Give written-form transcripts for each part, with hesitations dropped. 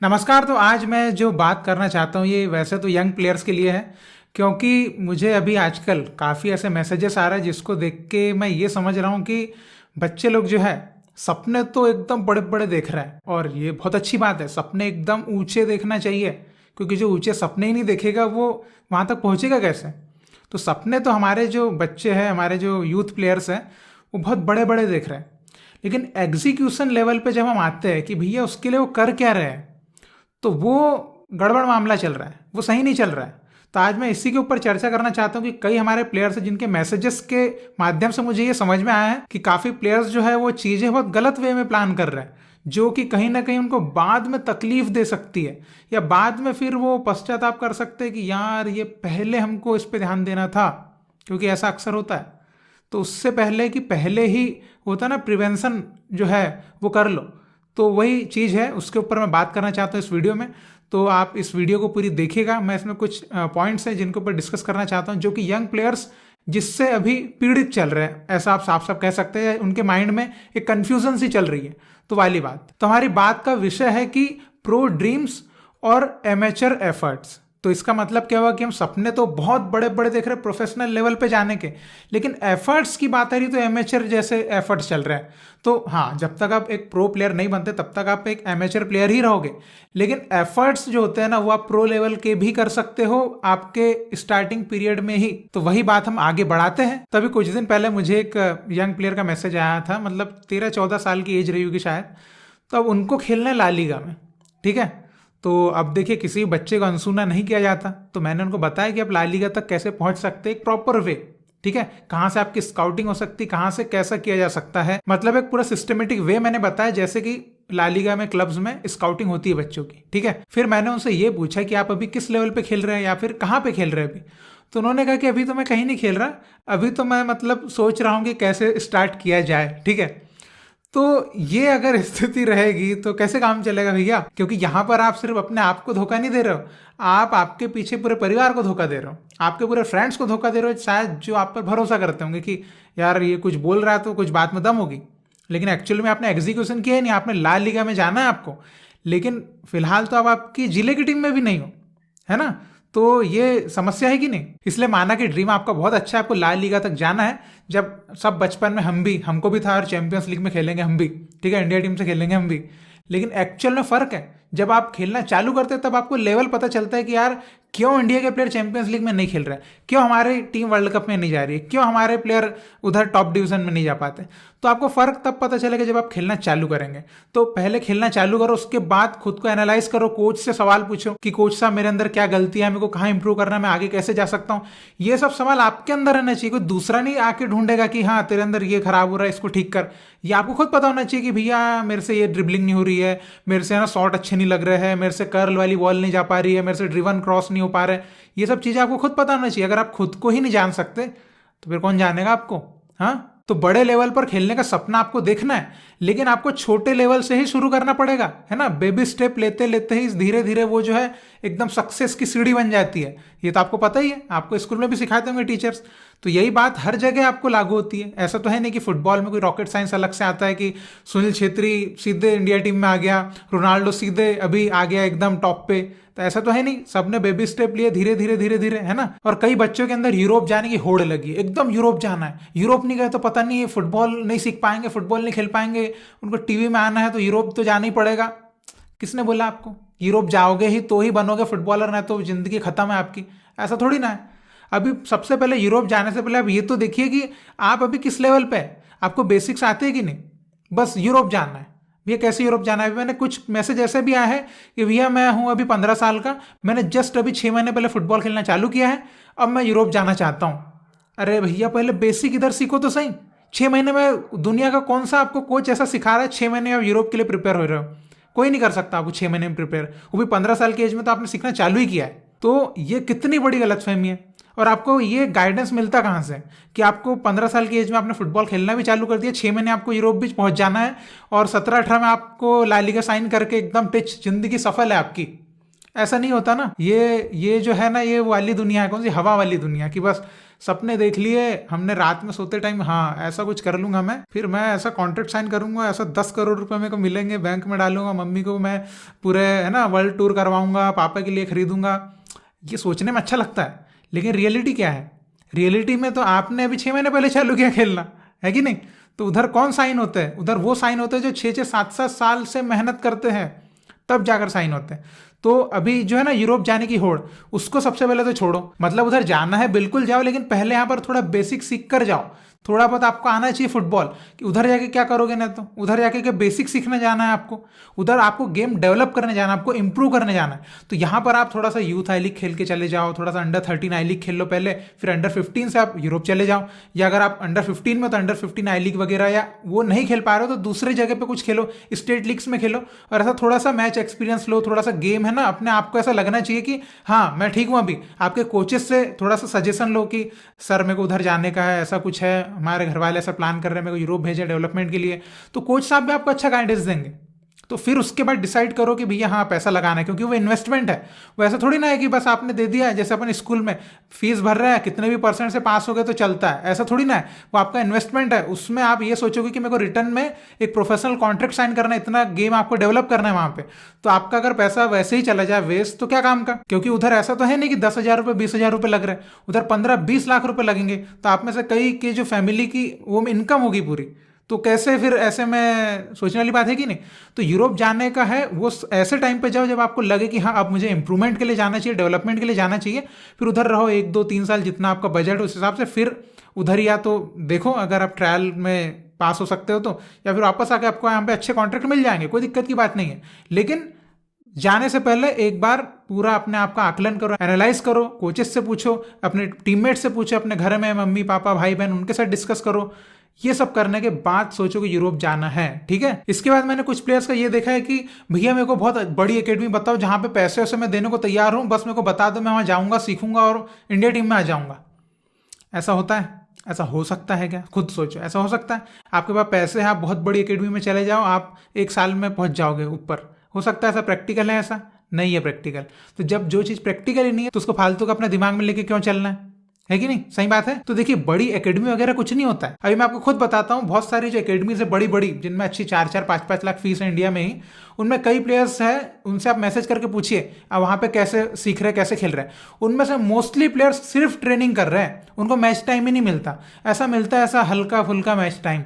नमस्कार। तो आज मैं जो बात करना चाहता हूँ ये वैसे तो यंग प्लेयर्स के लिए है, क्योंकि मुझे अभी आजकल काफ़ी ऐसे मैसेजेस आ रहे हैं जिसको देख के मैं ये समझ रहा हूँ कि बच्चे लोग जो है सपने तो एकदम बड़े बड़े देख रहे हैं। और ये बहुत अच्छी बात है, सपने एकदम ऊंचे देखना चाहिए, क्योंकि जो ऊंचे सपने ही नहीं देखेगा वो वहाँ तक पहुँचेगा कैसे। तो सपने तो हमारे जो बच्चे हैं, हमारे जो यूथ प्लेयर्स हैं, वो बहुत बड़े बड़े देख रहे हैं। लेकिन एग्जीक्यूशन लेवल पे जब हम आते हैं कि भैया उसके लिए वो कर क्या रहे हैं, तो वो गड़बड़ मामला चल रहा है, वो सही नहीं चल रहा है। तो आज मैं इसी के ऊपर चर्चा करना चाहता हूँ कि कई हमारे प्लेयर्स हैं जिनके मैसेजेस के माध्यम से मुझे ये समझ में आया है कि काफ़ी प्लेयर्स जो है वो चीज़ें बहुत गलत वे में प्लान कर रहे हैं, जो कि कहीं ना कहीं उनको बाद में तकलीफ दे सकती है, या बाद में फिर वो पश्चाताप कर सकते हैं कि यार ये पहले हमको इस पर ध्यान देना था, क्योंकि ऐसा अक्सर होता है। तो उससे पहले कि पहले ही होता ना, प्रिवेंशन जो है वो कर लो। तो वही चीज़ है, उसके ऊपर मैं बात करना चाहता हूँ इस वीडियो में। तो आप इस वीडियो को पूरी देखिएगा। मैं इसमें कुछ पॉइंट्स हैं जिनके ऊपर डिस्कस करना चाहता हूँ, जो कि यंग प्लेयर्स जिससे अभी पीड़ित चल रहे हैं, ऐसा आप साफ साफ कह सकते हैं। उनके माइंड में एक कन्फ्यूजन सी चल रही है। तो वाली बात, तो हमारी बात का विषय है कि प्रो ड्रीम्स और एमेचर एफर्ट्स। तो इसका मतलब क्या हुआ कि हम सपने तो बहुत बड़े बड़े देख रहे हैं प्रोफेशनल लेवल पे जाने के, लेकिन एफर्ट्स की बात आ रही तो एमेचर जैसे एफर्ट्स चल रहे हैं। तो हाँ, जब तक आप एक प्रो प्लेयर नहीं बनते तब तक आप एक एमेचर प्लेयर ही रहोगे। लेकिन एफर्ट्स जो होते हैं ना, वो आप प्रो लेवल के भी कर सकते हो आपके स्टार्टिंग पीरियड में ही। तो वही बात हम आगे बढ़ाते हैं। तभी कुछ दिन पहले मुझे एक यंग प्लेयर का मैसेज आया था, मतलब 13-14 साल की एज रही होगी शायद। तो अब उनको खेलना है ला लीगा में, ठीक है। तो अब देखिए, किसी बच्चे को अनसुना नहीं किया जाता। तो मैंने उनको बताया कि आप ला लीगा तक कैसे पहुंच सकते हैं, एक प्रॉपर वे, ठीक है। कहाँ से आपकी स्काउटिंग हो सकती है, कहाँ से कैसा किया जा सकता है, मतलब एक पूरा सिस्टमेटिक वे मैंने बताया, जैसे कि ला लीगा में क्लब्स में स्काउटिंग होती है बच्चों की, ठीक है। फिर मैंने उनसे ये पूछा कि आप अभी किस लेवल पे खेल रहे हैं या फिर कहाँ पे खेल रहे हैं अभी। तो उन्होंने कहा कि अभी तो मैं कहीं नहीं खेल रहा, अभी तो मैं मतलब सोच रहा हूँ कि कैसे स्टार्ट किया जाए, ठीक है। तो ये अगर स्थिति रहेगी तो कैसे काम चलेगा भैया, क्योंकि यहां पर आप सिर्फ अपने आप को धोखा नहीं दे रहे हो, आप आपके पीछे पूरे परिवार को धोखा दे रहे हो, आपके पूरे फ्रेंड्स को धोखा दे रहे हो, शायद जो आप पर भरोसा करते होंगे कि यार ये कुछ बोल रहा है तो कुछ बात में दम होगी। लेकिन एक्चुअली में आपने एग्जीक्यूशन किया ही नहीं, आपने ला लीगा में जाना है आपको, लेकिन फिलहाल तो आप आपकी जिले की टीम में भी नहीं हो, है ना। तो ये समस्या है कि नहीं। इसलिए माना कि ड्रीम आपका बहुत अच्छा है, आपको लाल लीगा तक जाना है। जब सब बचपन में हमको भी था, और चैंपियंस लीग में खेलेंगे हम भी, ठीक है, इंडिया टीम से खेलेंगे हम भी। लेकिन एक्चुअल में फर्क है, जब आप खेलना चालू करते हैं तब आपको लेवल पता चलता है कि यार क्यों इंडिया के प्लेयर चैंपियंस लीग में नहीं खेल रहे हैं, क्यों हमारी टीम वर्ल्ड कप में नहीं जा रही है, क्यों हमारे प्लेयर उधर टॉप डिवीजन में नहीं जा पाते। तो आपको फर्क तब पता चलेगा जब आप खेलना चालू करेंगे। तो पहले खेलना चालू करो, उसके बाद खुद को एनालाइज करो, कोच से सवाल पूछो कि कोच साहब मेरे अंदर क्या गलती है, मेरे को कहाँ इंप्रूव करना है, मैं आगे कैसे जा सकता हूँ। ये सब सवाल आपके अंदर रहना चाहिए, कोई दूसरा नहीं आके ढूंढेगा कि हाँ तेरे अंदर ये खराब हो रहा है, इसको ठीक कर। ये आपको खुद पता होना चाहिए कि भैया मेरे से ये ड्रिबलिंग नहीं हो रही है, मेरे से ना शॉट अच्छे नहीं लग रहे हैं, मेरे से कर्ल वाली बॉल नहीं जा पा रही है, मेरे से ड्रिवन क्रॉस नहीं हो पा रहे। ये सब चीजें आपको खुद पता होना चाहिए। अगर आप खुद को ही नहीं जान सकते तो फिर कौन जानेगा आपको। हाँ, तो बड़े लेवल पर खेलने का सपना आपको देखना है, लेकिन आपको छोटे लेवल से ही शुरू करना पड़ेगा, है ना। बेबी स्टेप लेते लेते ही धीरे धीरे वो जो है एकदम सक्सेस की सीढ़ी बन जाती है। ये तो आपको पता ही है, आपको स्कूल में भी सिखाते होंगे टीचर्स। तो यही बात हर जगह आपको लागू होती है। ऐसा तो है नहीं कि फुटबॉल में कोई रॉकेट साइंस अलग से आता है कि सुनील छेत्री सीधे इंडिया टीम में आ गया, रोनाल्डो सीधे अभी आ गया एकदम टॉप पे। तो ऐसा तो है नहीं, सबने बेबी स्टेप लिए धीरे धीरे धीरे धीरे, है ना। और कई बच्चों के अंदर यूरोप जाने की होड़ लगी, एकदम यूरोप जाना है, यूरोप नहीं गए तो पता नहीं फुटबॉल नहीं सीख पाएंगे, फुटबॉल नहीं खेल पाएंगे, उनको टीवी में आना है तो यूरोप तो जाना ही पड़ेगा। किसने बोला आपको? यूरोप जाओगे ही तो ही बनोगे फुटबॉलर, ना तो जिंदगी खत्म है आपकी। ऐसा थोड़ी ना है। अभी सबसे पहले यूरोप जाने से पहले आप ये तो देखिए कि आप अभी किस लेवल पे है, आपको बेसिक्स आते हैं कि नहीं। बस यूरोप जाना है भैया, कैसे यूरोप जाना है। मैंने कुछ मैसेज ऐसे भी आया है कि भैया मैं हूं अभी 15 साल का, मैंने जस्ट अभी 6 महीने पहले फुटबॉल खेलना चालू किया है, अब मैं यूरोप जाना चाहता हूं। अरे भैया पहले बेसिक इधर सीखो तो सही। 6 महीने में दुनिया का कौन सा आपको कोच ऐसा सिखा रहा है 6 महीने आप यूरोप के लिए प्रिपेयर हो रहे हो। कोई नहीं कर सकता आपको 6 महीने में प्रिपेयर, वो भी 15 साल की एज में। तो आपने सीखना चालू ही किया है। तो ये कितनी बड़ी गलतफहमी है। और आपको ये गाइडेंस मिलता कहाँ से कि आपको 15 साल की एज में आपने फुटबॉल खेलना भी चालू कर दिया, 6 महीने आपको यूरोप भी पहुंच जाना है, और 17-18 में आपको ला लीगा साइन करके एकदम टिच जिंदगी सफल है आपकी। ऐसा नहीं होता ना। ये जो है ना, ये वाली दुनिया है, कौन सी हवा वाली दुनिया की, बस सपने देख लिए हमने रात में सोते टाइम, हाँ ऐसा कुछ कर लूंगा मैं, फिर मैं ऐसा कॉन्ट्रैक्ट साइन करूंगा, ऐसा 10 करोड़ रुपए मेरे को मिलेंगे, बैंक में डालूंगा, मम्मी को मैं पूरे है ना वर्ल्ड टूर करवाऊंगा, पापा के लिए खरीदूंगा। ये सोचने में अच्छा लगता है, लेकिन रियलिटी क्या है? रियलिटी में तो आपने अभी 6 महीने पहले चालू किया खेलना, है कि नहीं? तो उधर कौन साइन होते हैं? उधर वो साइन होते हैं जो 6 6 7 7 साल से मेहनत करते हैं, तब जाकर साइन होते हैं। तो अभी जो है ना यूरोप जाने की होड़, उसको सबसे पहले तो छोड़ो। मतलब उधर जाना है बिल्कुल जाओ, लेकिन पहले यहाँ पर थोड़ा बेसिक सीख कर जाओ। थोड़ा बहुत आपको आना चाहिए फुटबॉल, कि उधर जाके क्या करोगे ना, तो उधर जाके क्या बेसिक सीखने जाना है आपको, उधर आपको गेम डेवलप करने जाना है, आपको इंप्रूव करने जाना है। तो यहाँ पर आप थोड़ा सा यूथ आई लीग खेल के चले जाओ, थोड़ा सा अंडर 13 आई लीग खेल लो पहले, फिर अंडर 15 से आप यूरोप चले जाओ। या अगर आप अंडर 15 में, तो अंडर 15 आई लीग वगैरह, या वो नहीं खेल पा रहे हो तो दूसरी जगह पे कुछ खेलो, स्टेट लीग्स में खेलो, और ऐसा थोड़ा सा मैच एक्सपीरियंस लो, थोड़ा सा गेम है ना अपने आप को ऐसा लगना चाहिए कि हाँ मैं ठीक हूँ। अभी आपके कोचेस से थोड़ा सा सजेशन लो कि सर मेरे को उधर जाने का है, ऐसा कुछ है, हमारे घर वाले ऐसा प्लान कर रहे हैं, मेरे को यूरोप भेजे डेवलपमेंट के लिए। तो कोच साहब भी आपको अच्छा गाइडेंस देंगे। तो फिर उसके बाद डिसाइड करो कि भैया हाँ पैसा लगाना है, क्योंकि वो इन्वेस्टमेंट है। वो ऐसा थोड़ी ना है कि बस आपने दे दिया, जैसे अपन स्कूल में फीस भर रहे हैं, कितने भी परसेंट से पास हो गए तो चलता है, ऐसा थोड़ी ना है। वो आपका इन्वेस्टमेंट है, उसमें आप ये सोचोगे कि मेरे को रिटर्न में एक प्रोफेशनल कॉन्ट्रैक्ट साइन करना है, इतना गेम आपको डेवलप करना है वहां पे। तो आपका अगर पैसा वैसे ही चला जाए वेस्ट, तो क्या काम का? क्योंकि उधर ऐसा तो है नहीं कि 10,000 रुपये 20,000 रुपये लग रहे हैं, उधर 15-20 लाख रुपए लगेंगे। तो आप में से कई की जो फैमिली की वो इनकम होगी पूरी, तो कैसे फिर ऐसे में सोचने वाली बात है कि नहीं। तो यूरोप जाने का है वो ऐसे टाइम पे जाओ जब आपको लगे कि हाँ अब मुझे इंप्रूवमेंट के लिए जाना चाहिए, डेवलपमेंट के लिए जाना चाहिए। फिर उधर रहो 1 2 3 साल, जितना आपका बजट हो उस हिसाब से, फिर उधर या तो देखो अगर आप ट्रायल में पास हो सकते हो तो, या फिर वापस आके आपको यहाँ पे अच्छे कॉन्ट्रैक्ट मिल जाएंगे, कोई दिक्कत की बात नहीं है। लेकिन जाने से पहले एक बार पूरा अपने आप का आकलन करो, एनालाइज करो, कोचेस से पूछो, अपने टीममेट से पूछो, अपने घर में मम्मी पापा भाई बहन उनके साथ डिस्कस करो। ये सब करने के बाद सोचो कि यूरोप जाना है, ठीक है। इसके बाद मैंने कुछ प्लेयर्स का ये देखा है कि भैया मेरे को बहुत बड़ी एकेडमी बताओ जहां पे पैसे वैसे मैं देने को तैयार हूं, बस मेरे को बता दो, मैं वहां जाऊंगा, सीखूंगा और इंडिया टीम में आ जाऊंगा। ऐसा होता है? ऐसा हो सकता है क्या? खुद सोचो, ऐसा हो सकता है? आपके पास पैसे हैं, आप बहुत बड़ी एकेडमी में चले जाओ, आप 1 साल में पहुंच जाओगे ऊपर, हो सकता है? ऐसा प्रैक्टिकल है? ऐसा नहीं है प्रैक्टिकल। तो जब जो चीज़ प्रैक्टिकल ही नहीं है तो उसको फालतू का अपने दिमाग में लेके क्यों चलना है कि नहीं? सही बात है। तो देखिए बड़ी एकेडमी वगैरह कुछ नहीं होता है। अभी मैं आपको खुद बताता हूँ, बहुत सारी जो एकेडमी है बड़ी बड़ी, जिनमें अच्छी 4-4 5-5 लाख फीस है इंडिया में ही, उनमें कई प्लेयर्स हैं, उनसे आप मैसेज करके पूछिए अब वहाँ पे कैसे सीख रहे हैं, कैसे खेल रहे हैं। उनमें से मोस्टली प्लेयर्स सिर्फ ट्रेनिंग कर रहे हैं, उनको मैच टाइम ही नहीं मिलता। ऐसा मिलता है ऐसा हल्का फुल्का मैच टाइम,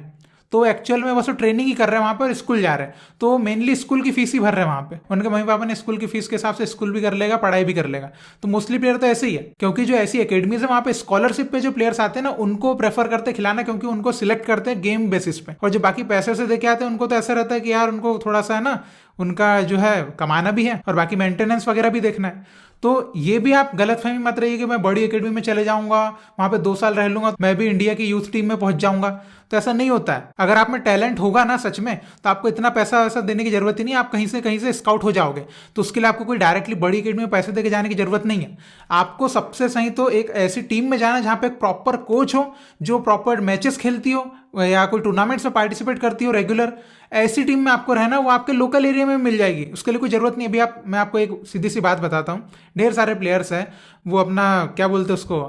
तो एक्चुअल में बस वो ट्रेनिंग ही कर रहे हैं वहाँ पर, स्कूल जा रहे हैं तो मेनली स्कूल की फीस ही भर रहे हैं वहाँ पे। उनके मम्मी पापा ने स्कूल की फीस के हिसाब से स्कूल भी कर लेगा, पढ़ाई भी कर लेगा। तो मोस्टली प्लेयर तो ऐसे ही है, क्योंकि जो ऐसी एकेडमीज है वहाँ पे स्कॉलरशिप पे जो प्लेयर्स आते हैं ना, उनको प्रेफर करते हैं खिलाना, क्योंकि उनको सिलेक्ट करते हैं गेम बेसिस पे। और जो बाकी पैसे से देके आते हैं उनको तो ऐसा रहता है कि यार उनको थोड़ा सा है ना, उनका जो है कमाना भी है और बाकी मेंटेनेंस वगैरह भी देखना है। तो ये भी आप गलतफहमी मत रहिए कि मैं बड़ी एकेडमी में चले जाऊंगा, वहां पे 2 साल रह लूंगा, मैं भी इंडिया की यूथ टीम में पहुंच जाऊंगा। तो ऐसा नहीं होता है। अगर आप में टैलेंट होगा ना सच में, तो आपको इतना पैसा वैसा देने की जरूरत ही नहीं, आप कहीं से स्काउट हो जाओगे। तो उसके लिए आपको कोई डायरेक्टली बड़ी एकेडमी में पैसे देके जाने की जरूरत नहीं है। आपको सबसे सही तो एक ऐसी टीम में जाना जहां पे एक प्रॉपर कोच हो, जो प्रॉपर मैचेस खेलती हो या कोई टूर्नामेंट्स में पार्टिसिपेट करती हो रेगुलर। ऐसी टीम में आपको रहना, वो आपके लोकल एरिया में मिल जाएगी, उसके लिए कोई जरूरत नहीं। अभी मैं आपको एक सीधी सी बात बताता हूँ, ढेर सारे प्लेयर्स हैं, वो अपना क्या बोलते हैं उसको,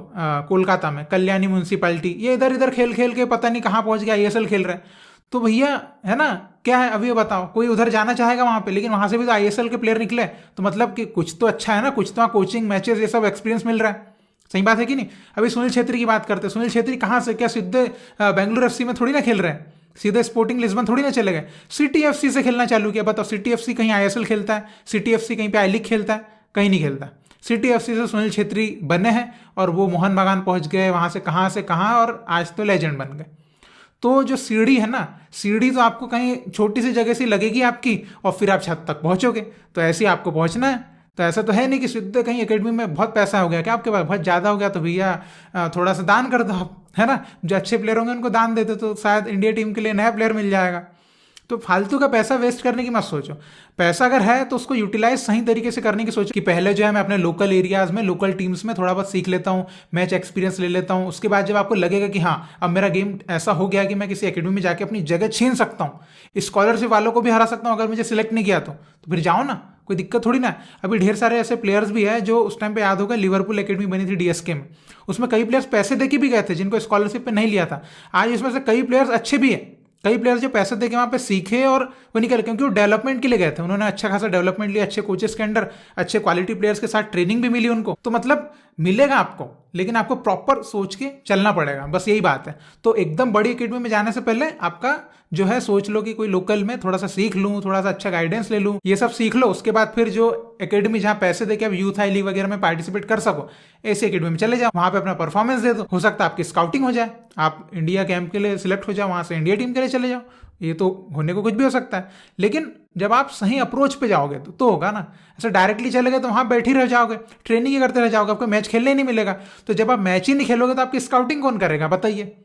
कोलकाता में कल्याणी म्यूनसिपालिटी, ये इधर इधर खेल खेल के पता नहीं कहाँ पहुंच गया, आईएसएल खेल रहे हैं। तो भैया है ना, क्या है अभी ये बताओ, कोई उधर जाना चाहेगा वहां पे, लेकिन वहां से भी तो आईएसएल के प्लेयर निकले, तो मतलब कि कुछ तो अच्छा है ना, कुछ तो कोचिंग मैचेस ये सब एक्सपीरियंस मिल रहा है। सही बात है कि नहीं? अभी सुनील छेत्री की बात करते हैं, सुनील छेत्री कहाँ से, क्या सीधे बेंगलुरु एफसी में थोड़ी ना खेल रहे हैं, सीधे स्पोर्टिंग लिस्बन थोड़ी ना चले गए, सिटी एफसी से खेलना चालू किया। बताओ सिटी एफसी कहीं आईएसएल खेलता है? सिटी एफसी कहीं पे आई लीग खेलता है? कहीं नहीं खेलता। सिटी एफसी से सुनील छेत्री बने हैं और वो मोहन बागान पहुंच गए, वहां से कहाँ और आज तो लेजेंड बन गए। तो जो सीढ़ी है ना, सीढ़ी तो आपको कहीं छोटी सी जगह से लगेगी आपकी और फिर आप छत तक पहुंचोगे। तो ऐसे ही आपको पहुंचना है। तो ऐसा तो है नहीं कि सीधे कहीं एकेडमी में बहुत पैसा हो गया क्या आपके पास, बहुत ज़्यादा हो गया तो भैया थोड़ा सा दान कर दो आप, है ना। जो अच्छे प्लेयर होंगे उनको दान देते तो शायद इंडिया टीम के लिए नया प्लेयर मिल जाएगा। तो फालतू का पैसा वेस्ट करने की मत सोचो। पैसा अगर है तो उसको यूटिलाइज सही तरीके से करने की सोचो, कि पहले जो है मैं अपने लोकल एरियाज में, लोकल टीम्स में थोड़ा बहुत सीख लेता हूँ, मैच एक्सपीरियंस ले लेता हूँ। उसके बाद जब आपको लगेगा कि हाँ अब मेरा गेम ऐसा हो गया कि मैं किसी एकेडमी में जाके अपनी जगह छीन सकता हूँ, स्कॉलरशिप वालों को भी हरा सकता हूँ अगर मुझे सिलेक्ट नहीं किया तो फिर जाओ ना, कोई दिक्कत थोड़ी ना है। अभी ढेर सारे ऐसे प्लेयर्स भी है जो उस टाइम पे याद होगा लिवरपूल एकेडमी बनी थी डीएसके में, उसमें कई प्लेयर्स पैसे देके भी गए थे जिनको स्कॉलरशिप पे नहीं लिया था। आज इसमें से कई प्लेयर्स अच्छे भी हैं, कई प्लेयर्स जो पैसे देके वहाँ पे सीखे और वो निकले, क्योंकि वो डेवलपमेंट के लिए गए थे, उन्होंने अच्छा खासा डेवलपमेंट लिया, अच्छे कोचेस के अंडर अच्छे क्वालिटी प्लेयर्स के साथ ट्रेनिंग भी मिली उनको। तो मतलब मिलेगा आपको, लेकिन आपको प्रॉपर सोच के चलना पड़ेगा, बस यही बात है। तो एकदम बड़ी एकेडमी में जाने से पहले आपका जो है सोच लो कि कोई लोकल में थोड़ा सा सीख लूँ, थोड़ा सा अच्छा गाइडेंस ले लूँ, ये सब सीख लो। उसके बाद फिर जो एकेडमी जहाँ पैसे देके आप यूथ हाई लीग वगैरह में पार्टिसिपेट कर सको, ऐसी एकेडमी में चले जाओ, वहाँ पे अपना परफॉर्मेंस दे दो, हो सकता है आपकी स्काउटिंग हो जाए, आप इंडिया कैंप के लिए सिलेक्ट हो जाओ, वहाँ से इंडिया टीम के लिए चले जाओ। ये तो होने को कुछ भी हो सकता है, लेकिन जब आप सही अप्रोच पे जाओगे तो होगा ना। ऐसे डायरेक्टली चले गए तो वहाँ बैठ ही रह जाओगे, ट्रेनिंग ही करते रह जाओगे, आपको मैच खेलने ही नहीं मिलेगा। तो जब आप मैच ही नहीं खेलोगे तो आपकी स्काउटिंग कौन करेगा बताइए?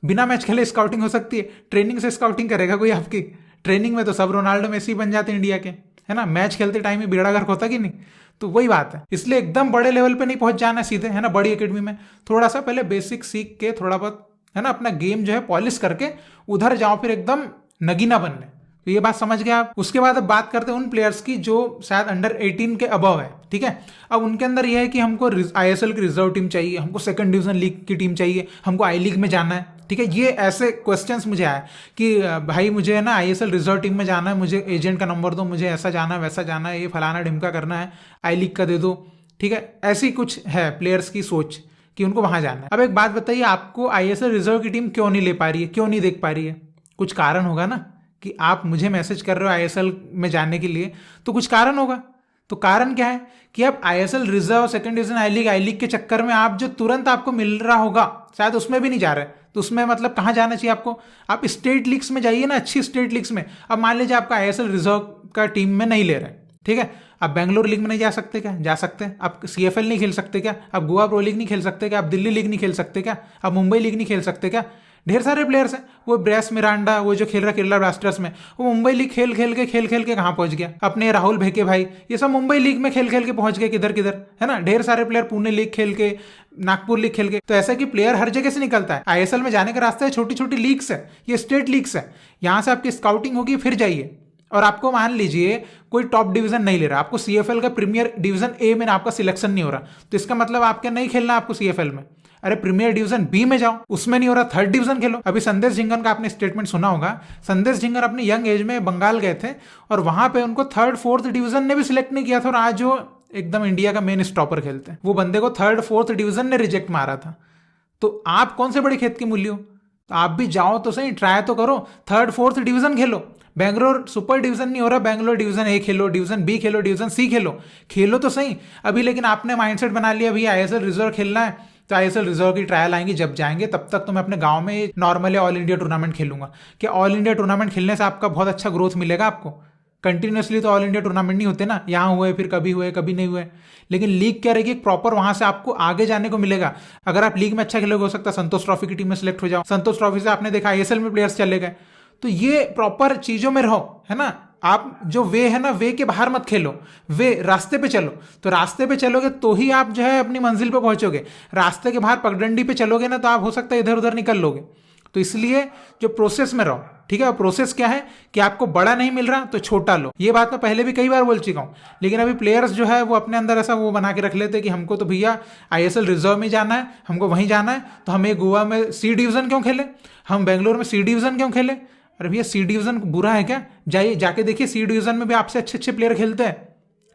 बिना मैच खेले स्काउटिंग हो सकती है? ट्रेनिंग से स्काउटिंग करेगा कोई आपकी? ट्रेनिंग में तो सब रोनाल्डो मेसी बन जाते हैं इंडिया के, है ना। मैच खेलते टाइम ही बेड़ा गर्क होता कि नहीं? तो वही बात है, इसलिए एकदम बड़े लेवल पे नहीं पहुंच जाना है सीधे, है ना। बड़ी एकेडमी में थोड़ा सा पहले बेसिक सीख के, थोड़ा बहुत है ना अपना गेम जो है पॉलिश करके उधर जाओ, फिर एकदम नगीना बनने। तो ये बात समझ गए आप। उसके बाद अब बात करते हैं उन प्लेयर्स की जो शायद अंडर 18 के अबव है, ठीक है। अब उनके अंदर ये है कि हमको आईएसएल की रिजर्व टीम चाहिए, हमको सेकंड डिवीजन लीग की टीम चाहिए, हमको आई लीग में जाना है, ठीक है। ये ऐसे क्वेश्चंस मुझे आए कि भाई मुझे है ना आईएसएल रिजर्व टीम में जाना है, मुझे एजेंट का नंबर दो, मुझे ऐसा जाना है वैसा जाना है, ये फलाना ढिमका करना है, आई लीग का दे दो, ठीक है। ऐसी कुछ है प्लेयर्स की सोच कि उनको वहां जाना है। अब एक बात बताइए, आपको आईएसएल रिजर्व की टीम क्यों नहीं ले पा रही है, क्यों नहीं देख पा रही है? कुछ कारण होगा ना कि आप मुझे मैसेज कर रहे हो आईएसएल में जाने के लिए, तो कुछ कारण होगा। तो कारण क्या है कि आप आईएसएल रिजर्व, सेकंड डिवीजन, आई लीग के चक्कर में आप जो तुरंत आपको मिल रहा होगा शायद उसमें भी नहीं जा रहे। तो उसमें मतलब कहाँ जाना चाहिए आपको? आप स्टेट लीग्स में जाइए ना, अच्छी स्टेट लीग्स में। अब मान लीजिए आपका आईएसएल रिजर्व का टीम में नहीं ले रहे, ठीक है। आप बेंगलोर लीग में नहीं जा सकते क्या? जा सकते हैं। आप सीएफएल नहीं खेल सकते क्या? आप गोवा प्रो लीग नहीं खेल सकते क्या? आप दिल्ली लीग नहीं खेल सकते क्या? आप मुंबई लीग नहीं खेल सकते क्या? ढेर सारे प्लेयर्स हैं। वो ब्रेस मिरांडा, वो जो खेल रहा केरला ब्लास्टर्स में, वो मुंबई लीग खेल खेल के कहाँ पहुंच गया? अपने राहुल भेके भाई, ये सब मुंबई लीग में खेल के पहुंच गए किधर किधर, है ना। ढेर सारे प्लेयर पुणे लीग खेल के, नागपुर लीग खेल के। तो ऐसा कि प्लेयर हर जगह से निकलता है। आईएसएल में जाने का रास्ता है छोटी छोटी लीग्स है, ये स्टेट लीग्स है, यहाँ से आपकी स्काउटिंग होगी, फिर जाइए। और आपको मान लीजिए कोई टॉप डिवीजन नहीं ले रहा, आपको सीएफएल का प्रीमियर डिवीजन ए में आपका सिलेक्शन नहीं हो रहा, तो इसका मतलब आपके नहीं खेलना आपको सीएफएल में। अरे प्रीमियर डिवीजन बी में जाओ, उसमें नहीं हो रहा, थर्ड डिवीजन खेलो। अभी संदेश झिंगन का आपने स्टेटमेंट सुना होगा। संदेश झिंगन अपनी यंग एज में बंगाल गए थे और वहां पे उनको थर्ड फोर्थ डिवीजन ने भी सिलेक्ट नहीं किया था, और आज वो एकदम इंडिया का मेन स्टॉपर खेलते हैं। वो बंदे को थर्ड फोर्थ डिवीजन ने रिजेक्ट मारा था। तो आप कौन से बड़े खेत की मूल्य हो? तो आप भी जाओ तो सही, ट्राई तो करो, थर्ड फोर्थ डिवीजन खेलो। बेंगलोर सुपर डिवीजन नहीं हो रहा, Bangalore division A Khelo, division B Khelo, division सी खेलो, खेलो तो सही अभी। लेकिन आपने माइंडसेट बना लिया भैया आईएसएल रिजर्व खेलना है, तो आईएसएल रिजर्व की ट्रायल आएंगी, जब जाएंगे तब तक तो मैं अपने गांव में नॉर्मली ऑल इंडिया टूर्नामेंट खेलूंगा। कि ऑल इंडिया टूर्नामेंट खेलने से आपका बहुत अच्छा ग्रोथ मिलेगा आपको। कंटिन्यूसली तो ऑल इंडिया टूर्नामेंट नहीं होते ना, यहाँ हुए फिर कभी हुए कभी नहीं हुए। लेकिन लीग क्या रहेगी, प्रॉपर वहां से आपको आगे जाने को मिलेगा। अगर आप लीग में अच्छा खेलोगे, हो सकता है संतोष ट्रॉफी की टीम में सिलेक्ट हो जाओ। संतोष ट्रॉफी से आपने देखा आईएसएल में प्लेयर्स चले गए। तो ये प्रॉपर चीजों में रहो, है ना। आप जो वे है ना, वे के बाहर मत खेलो, वे रास्ते पे चलो। तो रास्ते पे चलोगे तो ही आप जो है अपनी मंजिल पे पहुंचोगे। रास्ते के बाहर पगडंडी पे चलोगे ना, तो आप हो सकता है इधर उधर निकल लोगे। तो इसलिए जो प्रोसेस में रहो, ठीक है। प्रोसेस क्या है कि आपको बड़ा नहीं मिल रहा तो छोटा लो। ये बात मैं पहले भी कई बार बोल चुका हूं। लेकिन अभी प्लेयर्स जो है वो अपने अंदर ऐसा वो बना के रख लेते कि हमको तो भैया आईएसएल रिजर्व में जाना है, हमको वहीं जाना है, तो हमें गोवा में सी डिवीजन क्यों खेले, हम बेंगलोर में सी डिवीजन क्यों खेले। अरे भैया सी डिवीजन बुरा है क्या? जाइए जाके देखिए, सी डिवीजन में भी आपसे अच्छे अच्छे प्लेयर खेलते हैं,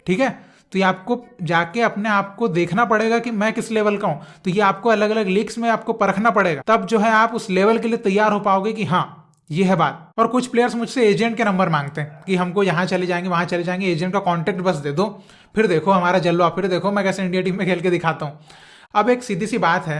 ठीक है। तो ये आपको जाके अपने आप को देखना पड़ेगा कि मैं किस लेवल का हूं। तो ये आपको अलग अलग लीग्स में आपको परखना पड़ेगा, तब जो है आप उस लेवल के लिए तैयार हो पाओगे कि हाँ ये है बात। और कुछ प्लेयर्स मुझसे एजेंट के नंबर मांगते हैं कि हमको यहाँ चले जाएंगे वहां चले जाएंगे, एजेंट का कॉन्टेक्ट बस दे दो, फिर देखो हमारा जल्लो, फिर देखो मैं कैसे इंडिया टीम में खेल के दिखाता हूँ। अब एक सीधी सी बात है,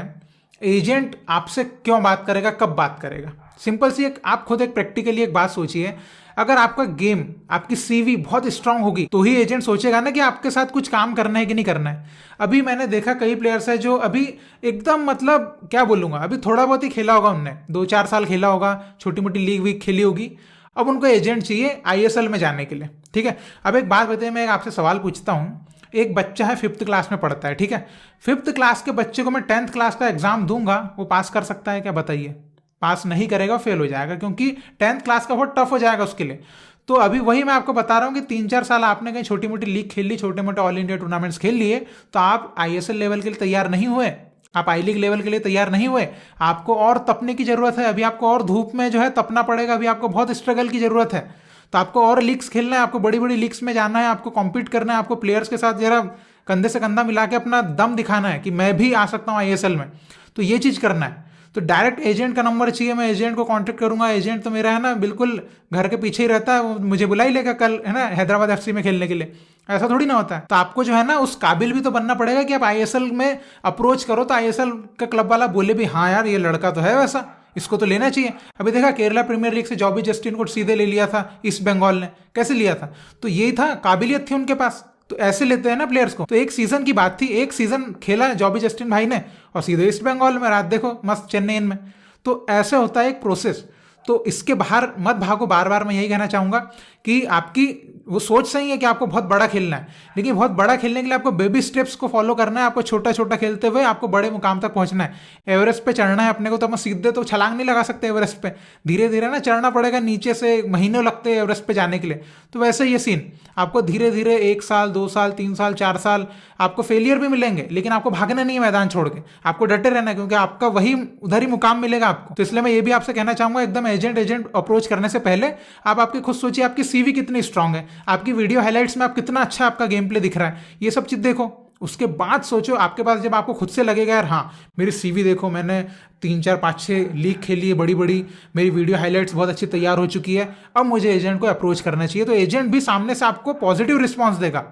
एजेंट आपसे क्यों बात करेगा, कब बात करेगा? सिंपल सी एक, आप खुद एक प्रैक्टिकली एक बात सोचिए। अगर आपका गेम, आपकी सीवी बहुत स्ट्रांग होगी तो ही एजेंट सोचेगा ना कि आपके साथ कुछ काम करना है कि नहीं करना है। अभी मैंने देखा कई प्लेयर्स है जो अभी एकदम मतलब क्या बोलूंगा, अभी थोड़ा बहुत ही खेला होगा उनने, 2-4 साल खेला होगा, छोटी मोटी लीग वीग खेली होगी, अब उनको एजेंट चाहिए आईएसएल में जाने के लिए, ठीक है। अब एक बात बताइए, मैं आपसे सवाल पूछता हूँ। एक बच्चा है 5th क्लास में पढ़ता है, ठीक है। 5th क्लास के बच्चे को मैं 10th क्लास का एग्जाम दूंगा, वो पास कर सकता है क्या? बताइए। पास नहीं करेगा, फेल हो जाएगा, क्योंकि 10th क्लास का बहुत टफ हो जाएगा उसके लिए। तो अभी वही मैं आपको बता रहा हूँ कि 3-4 साल आपने कहीं छोटी मोटी लीग खेल ली, छोटे मोटे ऑल इंडिया टूर्नामेंट्स खेल लिए, तो आप आईएसएल लेवल के लिए तैयार नहीं हुए, आप आई लीग लेवल के लिए तैयार नहीं हुए। आपको और तपने की जरूरत है, अभी आपको और धूप में जो है तपना पड़ेगा, अभी आपको बहुत स्ट्रगल की जरूरत है। तो आपको और लीग्स खेलना है, आपको बड़ी बड़ी लीग्स में जाना है, आपको कॉम्पीट करना है, आपको प्लेयर्स के साथ जरा कंधे से कंधा मिला के अपना दम दिखाना है कि मैं भी आ सकता हूँ आईएसएल में। तो ये चीज़ करना है। तो डायरेक्ट एजेंट का नंबर चाहिए, मैं एजेंट को कांटेक्ट करूंगा। एजेंट तो मेरा है ना बिल्कुल घर के पीछे ही रहता है, वो मुझे बुला ही लेगा कल, है ना, हैदराबाद एफसी में खेलने के लिए। ऐसा थोड़ी ना होता है। तो आपको जो है ना उस काबिल भी तो बनना पड़ेगा कि आप आईएसएल में अप्रोच करो तो आईएसएल का क्लब वाला बोले भी हाँ यार ये लड़का तो है वैसा, इसको तो लेना चाहिए। अभी देखा केरला प्रीमियर लीग से जॉबी जस्टिन को सीधे ले लिया था ईस्ट बंगाल ने, कैसे लिया था? तो यही था, काबिलियत थी उनके पास। तो ऐसे लेते हैं ना प्लेयर्स को। तो एक सीजन की बात थी, एक सीजन खेला जॉबी जस्टिन भाई ने और सीधे ईस्ट बंगाल में, रात देखो मस्त चेन्नई में। तो ऐसे होता है एक प्रोसेस। तो इसके बाहर मत भागो। बार बार मैं यही कहना चाहूंगा कि आपकी वो सोच सही है कि आपको बहुत बड़ा खेलना है, लेकिन बहुत बड़ा खेलने के लिए आपको बेबी स्टेप्स को फॉलो करना है। आपको छोटा छोटा खेलते हुए आपको बड़े मुकाम तक पहुंचना है। एवरेस्ट पे चढ़ना है अपने को, तो हम सीधे तो छलांग नहीं लगा सकते एवरेस्ट पे, धीरे धीरे ना चढ़ना पड़ेगा। नीचे से महीनों लगते हैं एवरेस्ट पे जाने के लिए। तो वैसे ये सीन, आपको धीरे धीरे 1 साल 2 साल 3 साल 4 साल आपको फेलियर भी मिलेंगे, लेकिन आपको भागना नहीं है मैदान छोड़ के, आपको डटे रहना है, क्योंकि आपका वही उधर ही मुकाम मिलेगा आपको। तो इसलिए मैं ये भी आपसे कहना चाहूंगा, एकदम एजेंट अप्रोच करने से पहले आप आपकी खुद सोचिए आपकी सीवी कितनी स्ट्रांग है, आपकी वीडियो हाइलाइट्स में आप कितना अच्छा आपका गेम प्ले दिख रहा है, ये सब चीज देखो। उसके बाद सोचो आपके पास, जब आपको खुद से लगेगा यार हाँ मेरी सीवी देखो, मैंने 3 4 5 6 लीग खेली है बड़ी बड़ी, मेरी वीडियो हाइलाइट्स बहुत अच्छी तैयार हो चुकी है, अब मुझे एजेंट को अप्रोच करना चाहिए। तो एजेंट भी सामने से आपको पॉजिटिव रिस्पॉन्स देगा,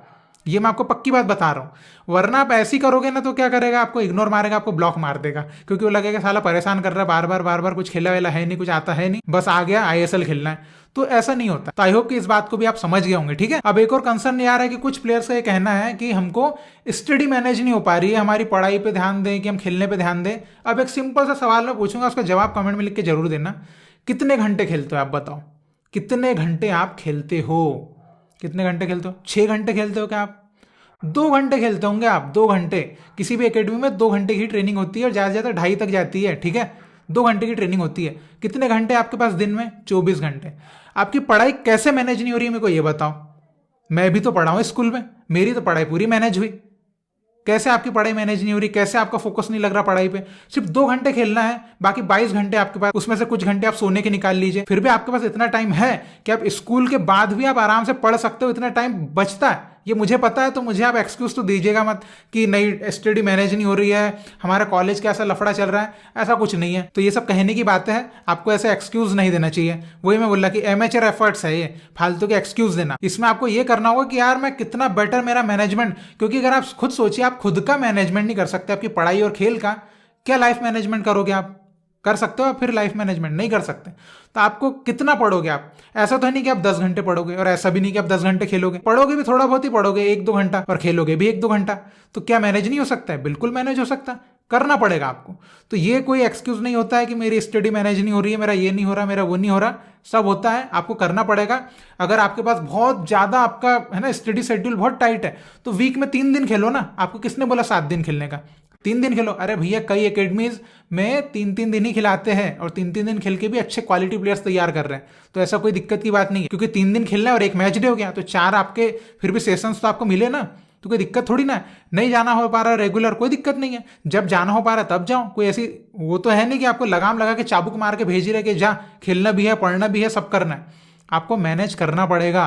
ये मैं आपको पक्की बात बता रहा हूं। वरना आप ऐसी करोगे ना तो क्या करेगा, आपको इग्नोर मारेगा, आपको ब्लॉक मार देगा, क्योंकि वो लगेगा साला परेशान कर रहा है बार बार, कुछ खेला वेला है नहीं, कुछ आता है नहीं, बस आ गया आईएसएल खेलना है। तो ऐसा नहीं होता। तो आई होप कि इस बात को भी आप समझ गए होंगे, ठीक है। अब एक और कंसर्न ये आ रहा है कि कुछ प्लेयर्स का ये कहना है कि हमको स्टडी मैनेज नहीं हो पा रही है, हमारी पढ़ाई पे ध्यान दें कि हम खेलने पे ध्यान दें। अब एक सिंपल सा सवाल मैं पूछूंगा, उसका जवाब कमेंट में लिख के जरूर देना। कितने घंटे खेलते हो आप बताओ, कितने घंटे आप खेलते हो? कितने घंटे खेलते हो? 6 घंटे खेलते हो क्या आप? 2 घंटे खेलते होंगे आप, 2 घंटे। किसी भी एकेडमी में 2 घंटे की ट्रेनिंग होती है और ज़्यादा से ज़्यादा 2.5 तक जाती है, ठीक है। 2 घंटे की ट्रेनिंग होती है। कितने घंटे आपके पास दिन में? 24 घंटे। आपकी पढ़ाई कैसे मैनेज नहीं हो रही है मेरे को ये बताओ। मैं भी तो पढ़ा हूँ स्कूल में, मेरी तो पढ़ाई पूरी मैनेज हुई। कैसे आपकी पढ़ाई मैनेज नहीं हो रही? कैसे आपका फोकस नहीं लग रहा पढ़ाई पे? सिर्फ 2 घंटे खेलना है, बाकी 22 घंटे आपके पास, उसमें से कुछ घंटे आप सोने के निकाल लीजिए, फिर भी आपके पास इतना टाइम है कि आप स्कूल के बाद भी आप आराम से पढ़ सकते हो, इतना टाइम बचता है। ये मुझे पता है, तो मुझे आप एक्सक्यूज तो दीजिएगा मत कि नहीं स्टडी मैनेज नहीं हो रही है, हमारा कॉलेज का ऐसा लफड़ा चल रहा है, ऐसा कुछ नहीं है। तो ये सब कहने की बातें हैं, आपको ऐसे एक्सक्यूज नहीं देना चाहिए। वही मैं बोला कि एमेचर एफर्ट्स है ये, फालतू के एक्सक्यूज देना। इसमें आपको ये करना होगा कि यार मैं कितना बेटर मेरा मैनेजमेंट, क्योंकि अगर आप खुद सोचिए आप खुद का मैनेजमेंट नहीं कर सकते आपकी पढ़ाई और खेल का, क्या लाइफ मैनेजमेंट करोगे आप? कर सकते हो आप फिर लाइफ मैनेजमेंट? नहीं कर सकते। तो आपको कितना पढ़ोगे आप? ऐसा तो है नहीं कि आप 10 घंटे पढ़ोगे, और ऐसा भी नहीं कि आप 10 घंटे खेलोगे। पढ़ोगे भी थोड़ा बहुत ही पढ़ोगे, 1-2 घंटा, और खेलोगे भी 1-2 घंटा। तो क्या मैनेज नहीं हो सकता है? बिल्कुल मैनेज हो सकता है, करना पड़ेगा आपको। तो ये कोई एक्सक्यूज नहीं होता है कि मेरी स्टडी मैनेज नहीं हो रही है, मेरा ये नहीं हो रहा, मेरा वो नहीं हो रहा। सब होता है, आपको करना पड़ेगा। अगर आपके पास बहुत ज्यादा आपका है ना स्टडी शेड्यूल बहुत टाइट है, तो वीक में 3 दिन खेलो ना। आपको किसने बोला 7 दिन खेलने का? 3 दिन खेलो। अरे भैया कई एकेडमीज में 3-3 दिन ही खिलाते हैं, और 3-3 दिन खेल के भी अच्छे क्वालिटी प्लेयर्स तैयार कर रहे हैं। तो ऐसा कोई दिक्कत की बात नहीं है, क्योंकि 3 दिन खेलना है और 1 मैच डे हो गया, तो 4 आपके फिर भी सेशंस तो आपको मिले ना। तो कोई दिक्कत थोड़ी ना। नहीं जाना हो पा रहा रेगुलर, कोई दिक्कत नहीं है। जब जाना हो पा रहा है तब जाओ। कोई ऐसी वो तो है नहीं कि आपको लगाम लगा के चाबुक मार के भेज रहे कि जा, खेलना भी है, पढ़ना भी है, सब करना है। आपको मैनेज करना पड़ेगा,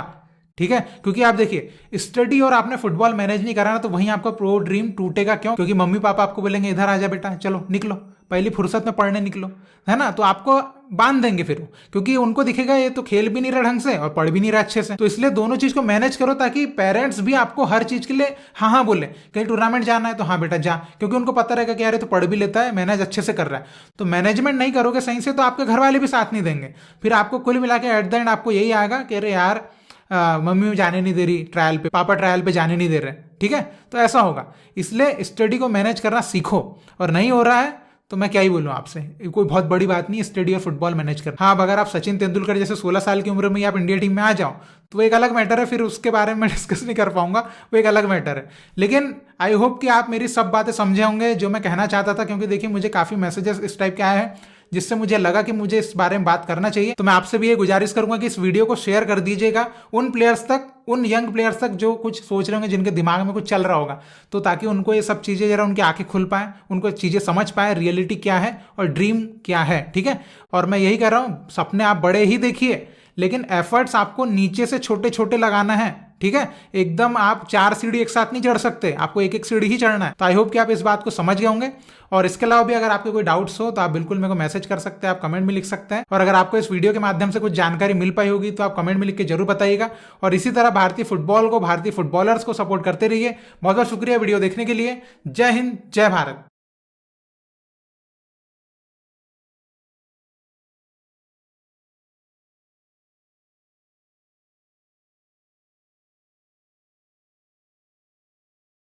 ठीक है। क्योंकि आप देखिए स्टडी और आपने फुटबॉल मैनेज नहीं करा ना, तो वहीं आपका प्रो ड्रीम टूटेगा। क्यों? क्योंकि मम्मी पापा आपको बोलेंगे इधर आ जा बेटा, चलो निकलो, पहली फुर्सत में पढ़ने निकलो, है ना। तो आपको बांध देंगे फिर वो, क्योंकि उनको दिखेगा ये तो खेल भी नहीं रहा ढंग से और पढ़ भी नहीं रहा अच्छे से। तो इसलिए दोनों चीज को मैनेज करो, ताकि पेरेंट्स भी आपको हर चीज के लिए हाँ हाँ बोले। कहीं टूर्नामेंट जाना है तो हाँ बेटा जा, क्योंकि उनको पता रहेगा कि यार ये तो पढ़ भी लेता है, मैनेज अच्छे से कर रहा है। तो मैनेजमेंट नहीं करोगे सही से, तो आपके घर वाले भी साथ नहीं देंगे। फिर आपको कुल मिला के एट द एंड आपको यही आएगा कि अरे यार मम्मी जाने नहीं दे रही ट्रायल पे, पापा ट्रायल पे जाने नहीं दे रहे, ठीक है। तो ऐसा होगा। इसलिए स्टडी को मैनेज करना सीखो, और नहीं हो रहा है तो मैं क्या ही बोलूँ आपसे, कोई बहुत बड़ी बात नहीं है स्टडी और फुटबॉल मैनेज करना। हाँ, अब अगर आप सचिन तेंदुलकर जैसे 16 साल की उम्र में आप इंडिया टीम में आ जाओ तो वो एक अलग मैटर है, फिर उसके बारे में डिस्कस नहीं कर पाऊंगा, वो एक अलग मैटर है। लेकिन आई होप कि आप मेरी सब बातें समझे होंगे जो मैं कहना चाहता था, क्योंकि देखिए मुझे काफ़ी मैसेजेस इस टाइप के आए हैं जिससे मुझे लगा कि मुझे इस बारे में बात करना चाहिए। तो मैं आपसे भी ये गुजारिश करूंगा कि इस वीडियो को शेयर कर दीजिएगा उन प्लेयर्स तक, उन यंग प्लेयर्स तक जो कुछ सोच रहे होंगे, जिनके दिमाग में कुछ चल रहा होगा, तो ताकि उनको ये सब चीज़ें जरा उनकी आंखें खुल पाए, उनको चीज़ें समझ पाए, रियलिटी क्या है और ड्रीम क्या है। ठीक है, और मैं यही कह रहा हूँ, सपने आप बड़े ही देखिए, लेकिन एफर्ट्स आपको नीचे से छोटे छोटे लगाना है। ठीक है, एकदम आप 4 सीढ़ी एक साथ नहीं चढ़ सकते, आपको एक एक सीढ़ी ही चढ़ना है। तो आई होप कि आप इस बात को समझ गए होंगे। और इसके अलावा भी अगर आपके कोई डाउट्स हो तो आप बिल्कुल मेरे को मैसेज कर सकते हैं, आप कमेंट में लिख सकते हैं। और अगर आपको इस वीडियो के माध्यम से कुछ जानकारी मिल पाई होगी तो आप कमेंट में लिख के जरूर बताइएगा। और इसी तरह भारतीय फुटबॉल को, भारतीय फुटबॉलर्स को सपोर्ट करते रहिए। बहुत बहुत शुक्रिया वीडियो देखने के लिए। जय हिंद, जय भारत।